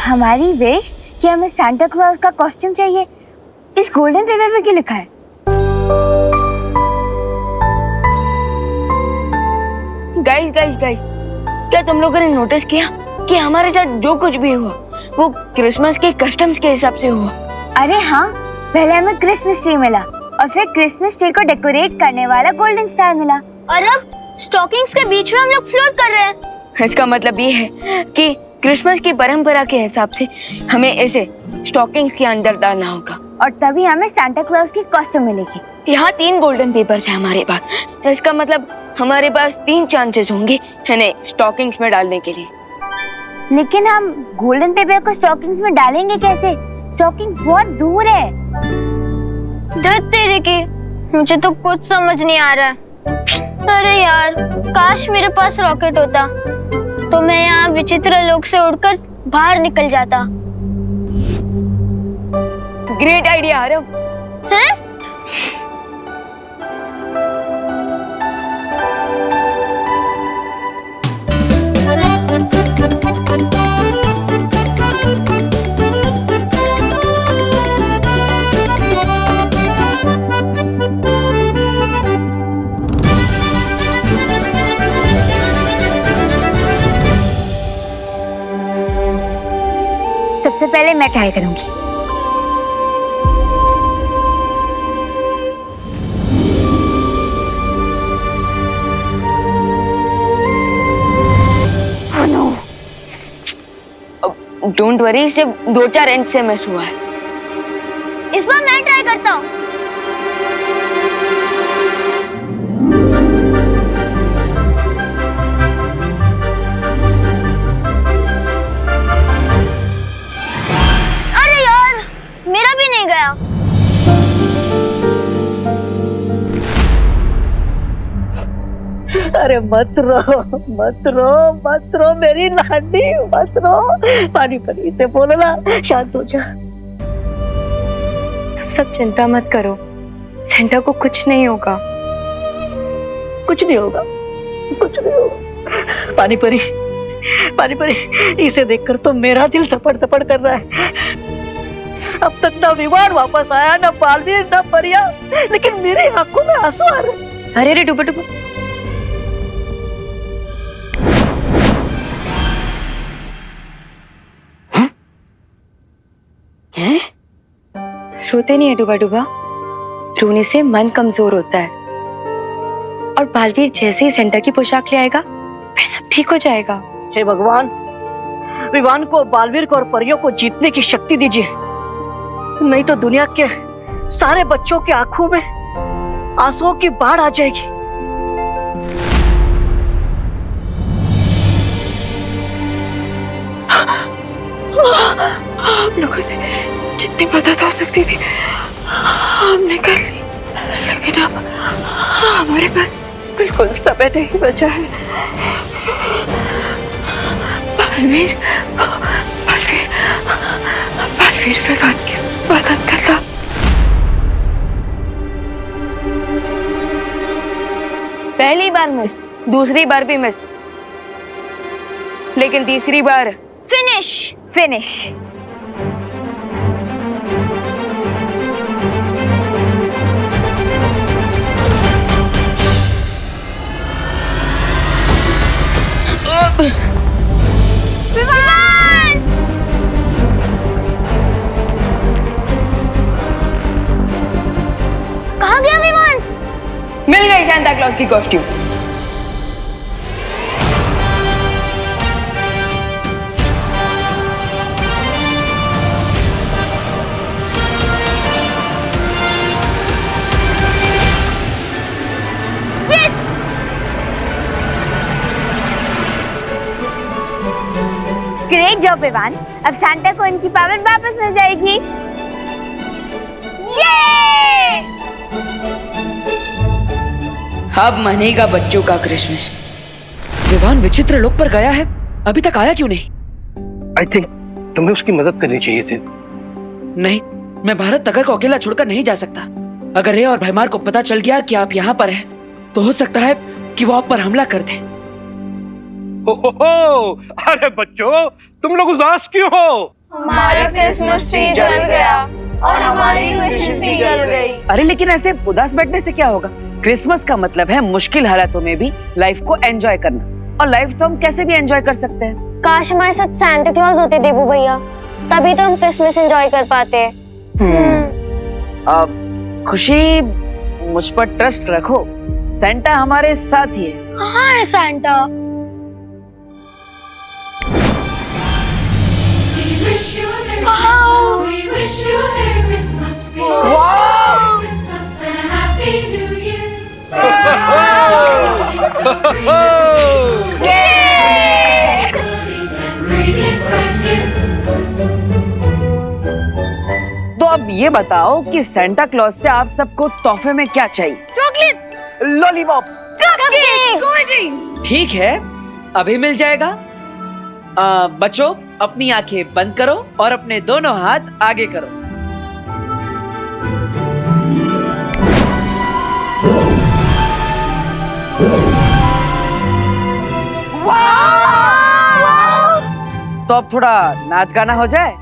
हमारी विश कि हमें सांता क्लॉज का कॉस्ट्यूम चाहिए, इस गोल्डन पेपर पे क्यों लिखा है? गाइस गाइस गाइस, क्या तुम लोगों ने नोटिस किया कि हमारे साथ जो कुछ भी हुआ वो क्रिसमस के कस्टम्स के हिसाब से हुआ? अरे हाँ, पहले हमें क्रिसमस ट्री मिला और फिर क्रिसमस ट्री को डेकोरेट करने वाला गोल्डन स्टार मिला। और अब स्टॉकिंग्स के बीच में हम लोग फ्लोट कर रहे हैं। इसका मतलब ये है कि क्रिसमस की परंपरा के हिसाब से हमें इसे स्टॉकिंग्स के अंदर डालना होगा और तभी हमें सांता क्लॉज की कॉस्ट्यूम मिलेगी। यहाँ 3 गोल्डन पेपर्स है हमारे पास, इसका मतलब हमारे पास 3 चांसेस होंगे इन्हें स्टॉकिंग्स में डालने के लिए। लेकिन हम गोल्डन पेपर को स्टॉकिंग्स में डालेंगे कैसे? स्टॉकिंग्स बहुत दूर है। धत तेरे की, मुझे तो कुछ समझ नहीं आ रहा है। अरे यार, काश मेरे पास रॉकेट होता तो मैं यहाँ विचित्र लोक से उड़कर बाहर निकल जाता। Great idea Aarav. हैं? सबसे पहले मैं ट्राई करूंगी। डोंट वरी, सिर्फ 2-4 इंच से मिस हुआ है। इस बार मैं ट्राई करता हूँ। अरे यार, मेरा भी नहीं गया। अरे मत रो मेरी लाडी, मत रो। पानी पनी से बोलो ना, शांत हो जा। तुम सब चिंता मत करो, सेंटा को कुछ नहीं होगा। कुछ नहीं होगा। पानी परी, इसे देखकर तो मेरा दिल धपड़ कर रहा है। अब तक ना विमान वापस आया, ना बालवीर, ना परिया, लेकिन मेरी आंखों में आंसू आ रहे। अरे रे डुबा, रोते नहीं है डुबा, रोने से मन कमजोर होता है। और बालवीर जैसे ही सेंटा की पोशाक ले आएगा फिर सब ठीक हो जाएगा। हे भगवान, विवान को, बालवीर को और परियों को जीतने की शक्ति दीजिए, नहीं तो दुनिया के सारे बच्चों की आंखों में आंसुओं की बाढ़ आ जाएगी। हम लोगों से जितनी मदद हो सकती थी हमने कर ली, लेकिन अब हमारे पास बिल्कुल समय नहीं बचा है। बालवीर विवान की मदद करना। पहली बार मिस, दूसरी बार भी मिस, लेकिन तीसरी बार फिनिश। कहाँ गया विमान? मिल गई सांता क्लॉज की कॉस्ट्यूम। लो विवान, अब सांता को इनकी पावर वापस मिल जाएगी। ये! अब मनेगा बच्चों का क्रिसमस। विवान विचित्र लोक पर गया है, अभी तक आया क्यों नहीं? आई थिंक तुम्हें उसकी मदद करनी चाहिए थी। नहीं, मैं भारत नगर को अकेला छोड़कर नहीं जा सकता। अगर रे और भैमार को पता चल गया कि आप यहाँ पर हैं, तो हो सकता है कि वो आप पर हमला कर दें। अरे बच्चों, तुम लोग उदास क्यों हो? हमारा क्रिसमस ट्री जल गया और हमारी विशेस भी जल गई। अरे लेकिन ऐसे उदास बैठने से क्या होगा? क्रिसमस का मतलब है मुश्किल हालातों में भी लाइफ को एंजॉय करना, और लाइफ तो हम कैसे भी एंजॉय कर सकते हैं। काश हमारे साथ सांता क्लॉज होते देबू भैया, तभी तो हम क्रिसमस एंजॉय कर पाते। खुशी, मुझ पर ट्रस्ट रखो, सेंटा हमारे साथ ही है। हाँ सांता। तो अब ये बताओ कि सेंटा क्लॉज से आप सबको तोहफे में क्या चाहिए? Chocolate, lollipop, cupcake, cold drink. ठीक है, अभी मिल जाएगा। बच्चों, अपनी आंखें बंद करो और अपने दोनों हाथ आगे करो। तो अब थोड़ा नाच गाना हो जाए।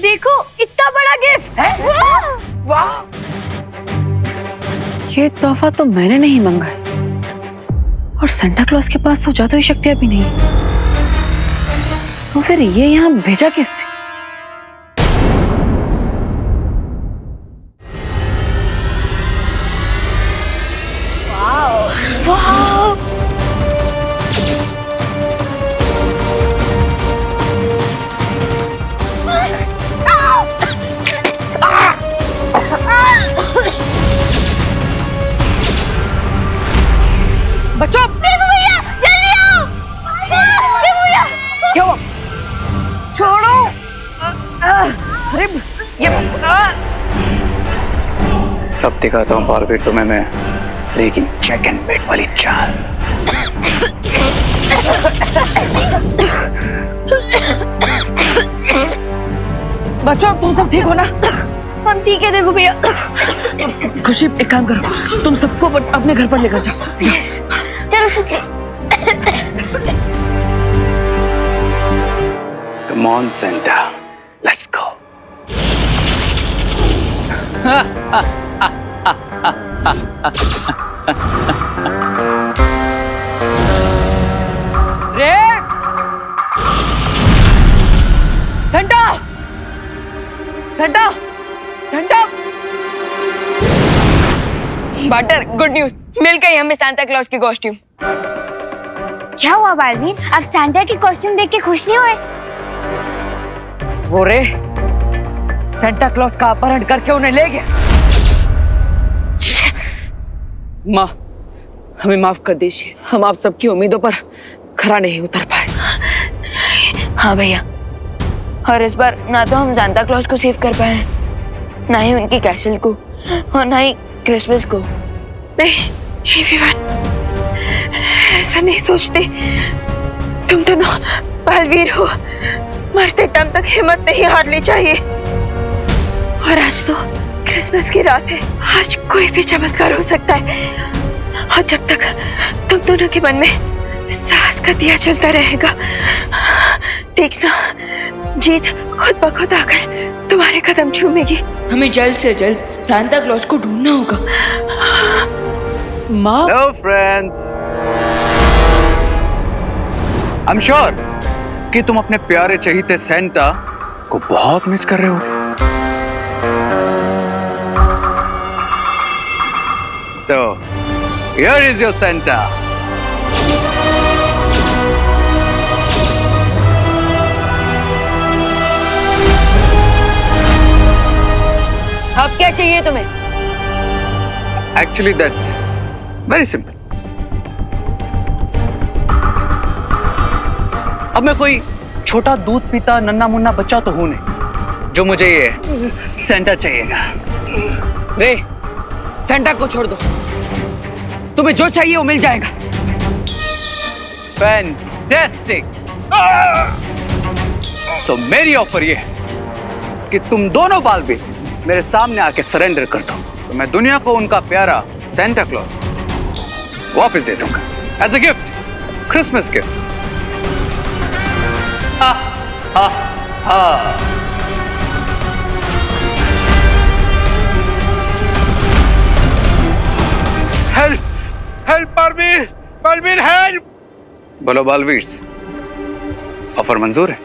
देखो इतना बड़ा गिफ्ट। वाह! ये तोहफा तो मैंने नहीं मांगा है, और सेंटा क्लॉज के पास तो जादुई शक्तियां भी नहीं, तो फिर ये यहाँ भेजा किसने? बच्चों, भैया जल्दी आओ। भैया क्या हुआ? छोड़ो! अरे ये अब दिखाता हूँ बालवीर तुम्हें मैं, लेकिन चेक एंड बेट वाली चाल। बच्चों, तुम सब ठीक हो ना? हम ठीक है देखो भैया। खुशी, एक काम करो, तुम सबको अपने घर पर लेकर जाओ। चलो सुन। Come on, Santa. Let's go. रे! Santa! Santa! Santa! Butter, good news, मिल गई हमें सांता क्लॉज की कॉस्ट्यूम। क्या हुआ बालवीर, आप सांता की कॉस्ट्यूम देख के खुश नहीं हुए? वो रे सेंटा क्लॉज का अपहरण करके उन्हें ले गया। माँ, हमें माफ कर दीजिए, हम आप सबकी उम्मीदों पर खरा नहीं उतर पाए। हाँ भैया, और इस बार ना तो हम सांता क्लॉज को सेव कर पाए, ना ही उनकी कैसल को, और ना ही क्रिसमस को। नहीं विवान, ऐसा नहीं सोचते। तुम दोनों बालवीर हो, मरते दम तक हिम्मत नहीं हारनी चाहिए। और आज तो क्रिसमस की रात है, आज कोई भी चमत्कार हो सकता है। और जब तक तुम दोनों के मन में साहस का दिया चलता रहेगा, देखना जीत खुद ब खुद आकर तुम्हारे कदम चूमेगी। हमें जल्द से जल्द सांता क्लॉज को ढूंढना होगा। माँ, hello friends, I am sure कि तुम अपने प्यारे चहीते सेंटा को बहुत मिस कर रहे होगे। So, here is your Santa. अब क्या चाहिए तुम्हें? Actually, that's very simple. अब मैं कोई छोटा दूध पीता नन्ना मुन्ना बच्चा तो हूं नहीं जो मुझे ये सेंटा चाहिएगा। रे, सेंटा को छोड़ दो, तुम्हें जो चाहिए वो मिल जाएगा। फैंटास्टिक। सो मेरी ऑफर ये है कि तुम दोनों बाल भी मेरे सामने आके सरेंडर कर दो, तो मैं दुनिया को उनका प्यारा सेंटा क्लॉज वापस दे दूंगा as a gift, Christmas gift. हा हा हा। Help help Balveer, Balveer help. बोलो बालवीर, ऑफर मंजूर है?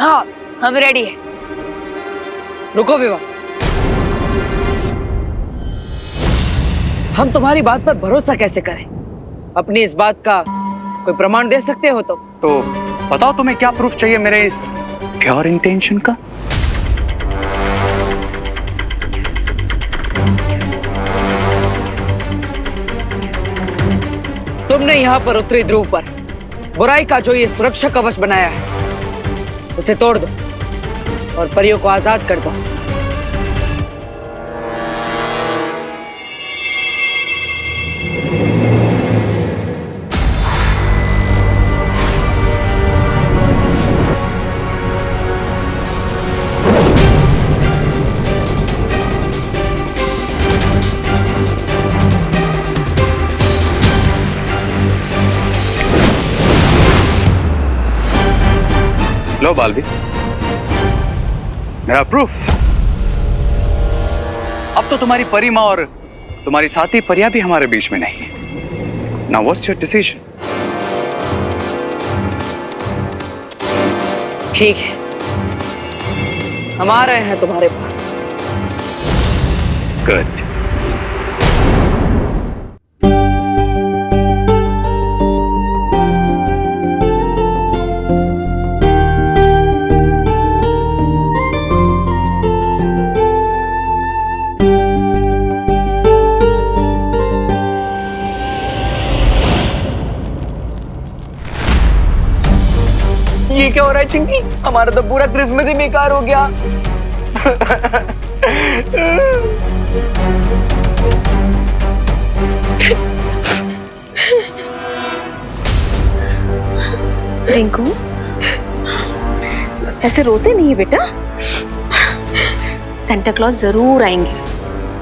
हाँ, हम रेडी है। रुको विवाह, हम तुम्हारी बात पर भरोसा कैसे करें? अपनी इस बात का कोई प्रमाण दे सकते हो तो बताओ तुम्हें क्या प्रूफ चाहिए मेरे इस प्योर इंटेंशन का? तुमने यहाँ पर उत्तरी ध्रुव पर बुराई का जो ये सुरक्षा कवच बनाया है, उसे तोड़ दो और परियों को आजाद कर दो। लो बालवी, मेरा प्रूफ। अब तो तुम्हारी परी माँ और तुम्हारी साथी परिया भी हमारे बीच में नहीं है। Now what's your decision? ठीक है, हम आ रहे हैं तुम्हारे पास। गुड। ये क्या हो रहा है चिंकी? हमारा तो पूरा क्रिसमस ही बेकार हो गया। रिंकू, ऐसे रोते नहीं बेटा। सेंटा क्लॉज जरूर आएंगे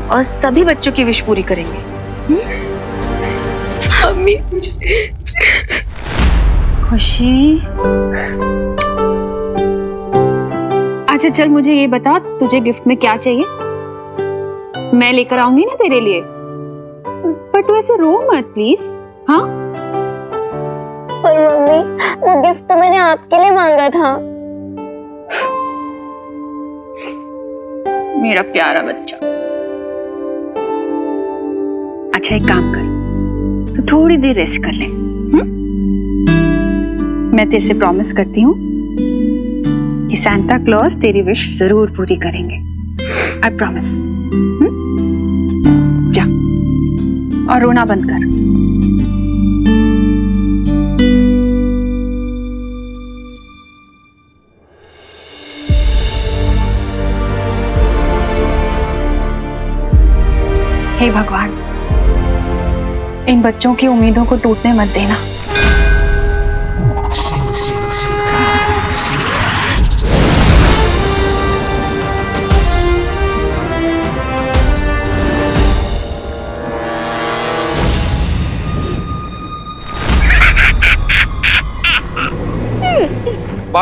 और सभी बच्चों की विश पूरी करेंगे। मम्मी मुझे खुशी, अच्छा चल मुझे ये बता, तुझे गिफ्ट में क्या चाहिए? मैं लेकर आऊंगी ना तेरे लिए, पर तू ऐसे रो मत प्लीज। हाँ, पर मम्मी, वो गिफ्ट तो मैंने आपके लिए मांगा था। मेरा प्यारा बच्चा। अच्छा एक काम कर, तो थोड़ी देर रेस्ट कर ले। मैं तेरे से प्रॉमिस करती हूँ कि सांता क्लॉज तेरी विश जरूर पूरी करेंगे। I promise. जा और रोना बंद कर। हे भगवान, इन बच्चों की उम्मीदों को टूटने मत देना।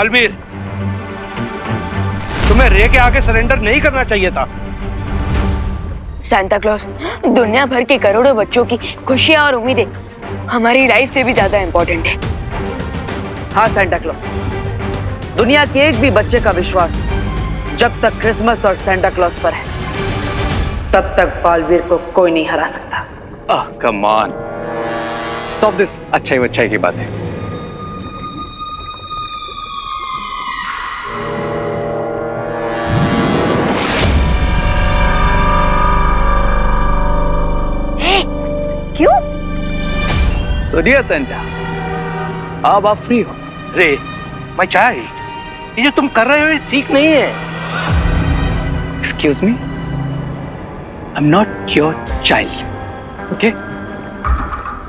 बालवीर, तुम्हें रे के आगे सरेंडर नहीं करना चाहिए था। सांता क्लॉज, दुनिया भर के करोड़ों बच्चों की खुशियां और उम्मीदें हमारी लाइफ से भी ज्यादा इम्पोर्टेंट है। हाँ सेंटा क्लॉज, दुनिया के एक भी बच्चे का विश्वास जब तक क्रिसमस और सेंटा क्लॉज पर है तब तक बालवीर को कोई नहीं हरा सकता। कम ऑन, स्टॉप दिस अच्छाई वच्छाई की बातें। क्यों? सो डियर सेंटा, अब आप फ्री हो। रे मैं चाहे, ये जो तुम कर रहे हो ये ठीक नहीं है। Excuse me, I am not your child, okay?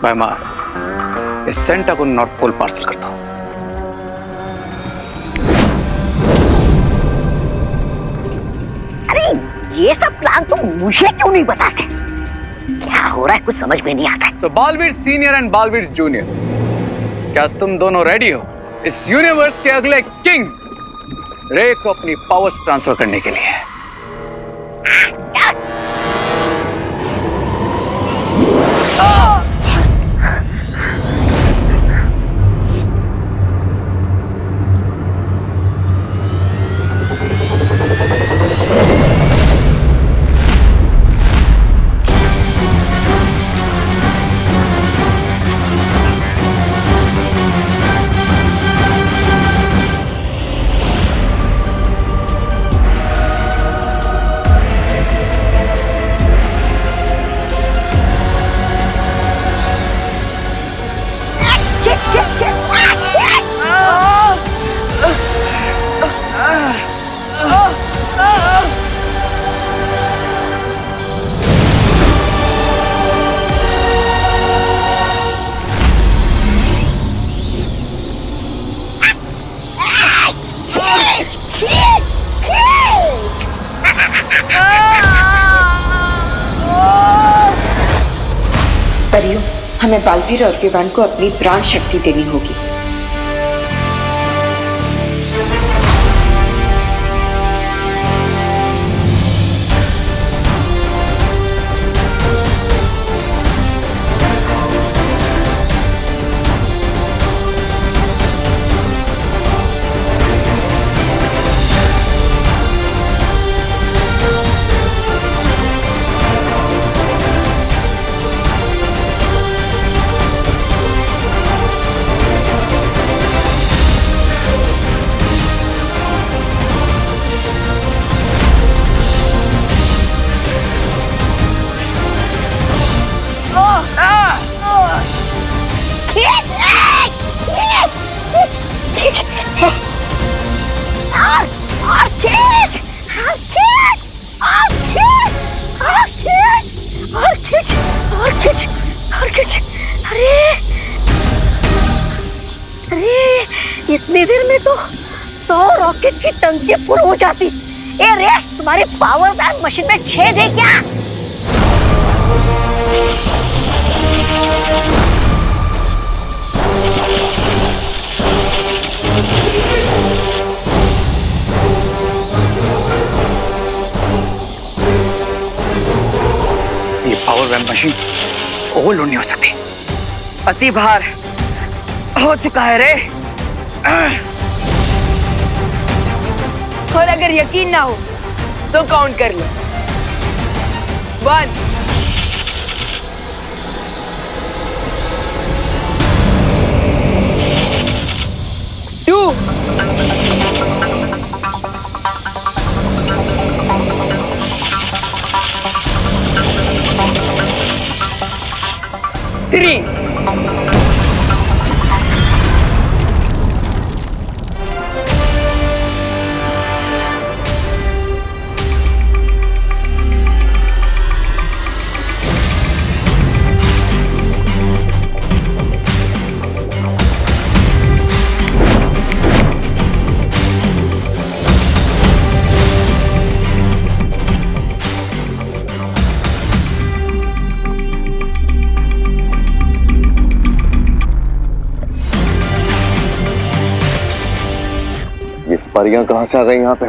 भाईमार, इस सेंटा को नॉर्थ पोल पार्सल कर दो। अरे ये सब प्लान तुम मुझे क्यों नहीं बताते? क्या हो रहा है कुछ समझ में नहीं आता है। So Balveer senior and Balveer junior, क्या तुम दोनों रेडी हो इस यूनिवर्स के अगले किंग रे को अपनी पावर्स ट्रांसफर करने के लिए? परियों, हमें बालवीर और विवान को अपनी प्राण शक्ति देनी होगी। इतनी देर में तो 100 रॉकेट की टंकी फुल हो जाती। ए रे, तुम्हारी पावर बैंक मशीन में छेद है क्या? ये पावर बैंक मशीन ओवरलोड नहीं हो सकती। अति भार हो चुका है रे। और अगर यकीन ना हो तो काउंट कर लो। 1 2 3 4 परियां कहां से आ गई यहाँ पे?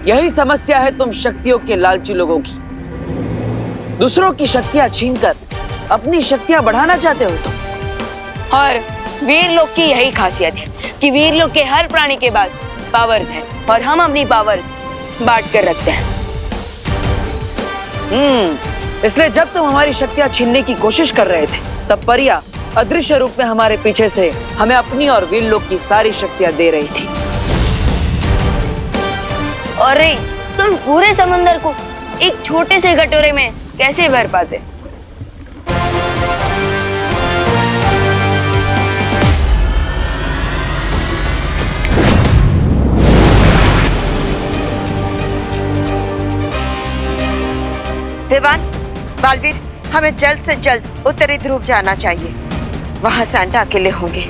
यही समस्या है तुम शक्तियों के लालची लोगों की। दूसरों की शक्तियां छीनकर अपनी शक्तियां बढ़ाना चाहते हो तुम। और वीर लोग की यही खासियत है कि वीर लोग के हर प्राणी के पास पावर्स है और हम अपनी पावर्स बांट कर रखते हैं। इसलिए जब तुम हमारी शक्तियां छीनने की कोशिश कर रहे थे तब परिया अदृश्य रूप में हमारे पीछे से हमें अपनी और वीर लोग की सारी शक्तियां दे रही थी। और तुम पूरे समंदर को एक छोटे से कटोरे में कैसे भर पाते? विवान, बालवीर, हमें जल्द से जल्द उत्तरी ध्रुव जाना चाहिए। वहां सैंटा अकेले होंगे।